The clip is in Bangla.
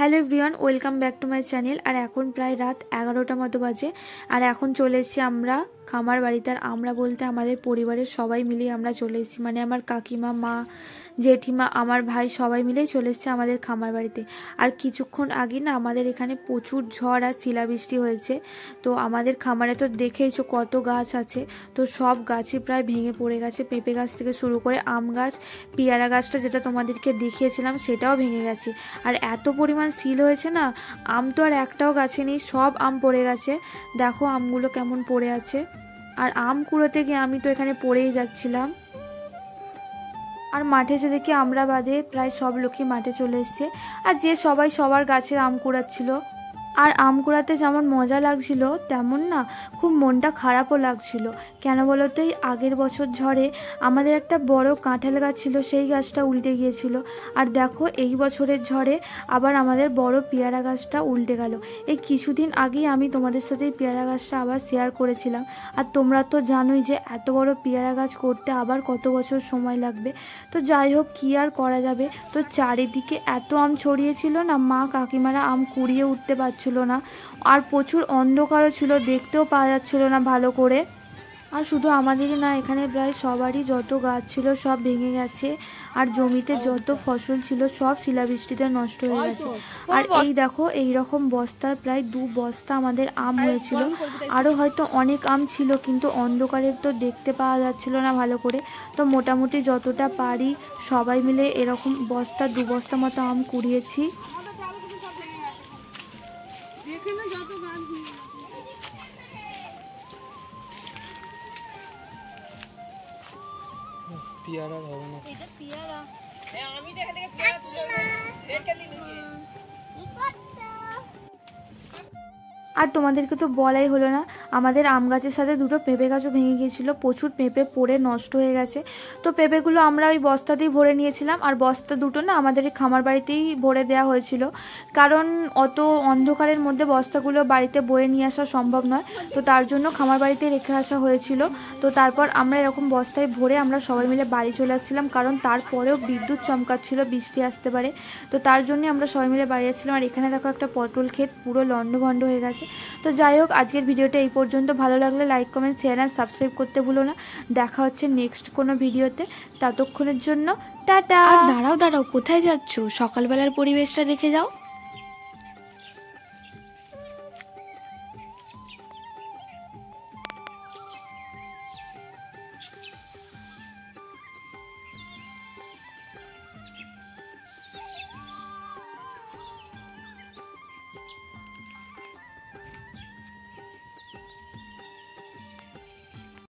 Hello everyone, welcome back to my channel. আর এখন প্রায় রাত 11টা মতো বাজে। আর এখন চলে এসেছি আমরা খামার বাড়িতে। আর আমরা বলতে আমাদের পরিবারের সবাই মিলেই আমরা চলে এসেছি, মানে আমার কাকিমা, মা, জেঠিমা, আমার ভাই সবাই মিলেই চলে এসেছে আমাদের খামার বাড়িতে। আর কিছুক্ষণ আগে না আমাদের এখানে প্রচুর ঝড় আর শিলাবৃষ্টি হয়েছে। তো আমাদের খামারে তো দেখেইছো কত গাছ আছে, তো সব গাছই প্রায় ভেঙে পড়ে গেছে। পেঁপে গাছ থেকে শুরু করে আম গাছ, পেয়ারা গাছটা যেটা তোমাদেরকে দেখিয়েছিলাম সেটাও ভেঙে গেছে। আর এত পরিমাণ শিল হয়েছে না, আম তো আর একটাও গাছে নেই, সব আম পড়ে গেছে। দেখো আমগুলো কেমন পড়ে আছে। আর আম কুড়োতে গিয়ে আমি তো এখানে পড়েই যাচ্ছিলাম। আর মাঠে এসে দেখি আমরা বাদে প্রায় সব লোকই মাঠে চলে এসছে। আর যে সবাই সবার গাছের আম কুড়াচ্ছিল। আর আম কুড়াতে যেমন মজা লাগছিল তেমন না খুব মনটা খারাপও লাগছিল। কেন বলো তো, এই আগের বছর ঝড়ে আমাদের একটা বড় কাঁঠাল গাছ ছিল, সেই গাছটা উল্টে গিয়েছিল। আর দেখো এই বছরের ঝড়ে আবার আমাদের বড় পেয়ারা গাছটা উল্টে গেল। এই কিছুদিন আগেই আমি তোমাদের সাথে এই পেয়ারা গাছটা আবার শেয়ার করেছিলাম। আর তোমরা তো জানোই যে এত বড় পেয়ারা গাছ করতে আবার কত বছর সময় লাগবে। তো যাই হোক, কী আর করা যাবে। তো চারিদিকে এত আম ছড়িয়েছিল না, মা কাকিমারা আম কুড়িয়ে উঠতে পারছিল না। আর প্রচুর অন্ধকারও ছিল, দেখতেও পাওয়া যাচ্ছিল না ভালো করে। আর শুধু আমাদেরই না, এখানে প্রায় সবারই যত গাছ ছিল সব ভেঙে গেছে। আর জমিতে যত ফসল ছিল সব শিলাবৃষ্টিতে নষ্ট হয়ে গেছে। আর এই দেখো, এই রকম বস্তার প্রায় 2 বস্তা আমাদের আম হয়েছিল। আরও হয়তো অনেক আম ছিল, কিন্তু অন্ধকারের তো দেখতে পাওয়া যাচ্ছিল না ভালো করে। তো মোটামুটি যতটা পারি সবাই মিলে এরকম 2 বস্তা মতো আম কুড়িয়েছি। পিয়ারা হবে না, এটা পিয়ারা। আমি দেখে দেখে পিয়ারা তুলে রেখে দিই নাকি। আর তোমাদেরকে তো বলাই হলো না, আমাদের আম গাছের সাথে 2টো পেঁপে গাছও ভেঙে গিয়েছিল। প্রচুর পেঁপে পড়ে নষ্ট হয়ে গেছে। তো পেঁপেগুলো আমরা ওই বস্তাতেই ভরে নিয়েছিলাম। আর বস্তা 2টো না আমাদের এই খামার বাড়িতেই ভরে দেওয়া হয়েছিল, কারণ অত অন্ধকারের মধ্যে বস্তাগুলো বাড়িতে বয়ে নিয়ে আসা সম্ভব নয়। তো তার জন্য খামার বাড়িতে রেখে আসা হয়েছিল। তো তারপর আমরা এরকম বস্তায় ভরে আমরা সবাই মিলে বাড়ি চলে আসছিলাম, কারণ তারপরেও বিদ্যুৎ চমকাচ্ছিল, বৃষ্টি আসতে পারে। তো তার জন্য আমরা সবাই মিলে বাড়ি আসছিলাম। আর এখানে দেখো একটা পটল ক্ষেত পুরো লন্ডভন্ড হয়ে গেছে। তো যাই হোক, আজকের ভিডিওটা এই পর্যন্ত। ভালো লাগলে লাইক, কমেন্ট, শেয়ার আর সাবস্ক্রাইব করতে ভুলো না। দেখা হচ্ছে নেক্সট কোনো ভিডিওতে। ততক্ষণের জন্য টাটা। দাঁড়াও, কোথায় যাচ্ছো? সকালবেলার পরিবেশটা দেখে যাও।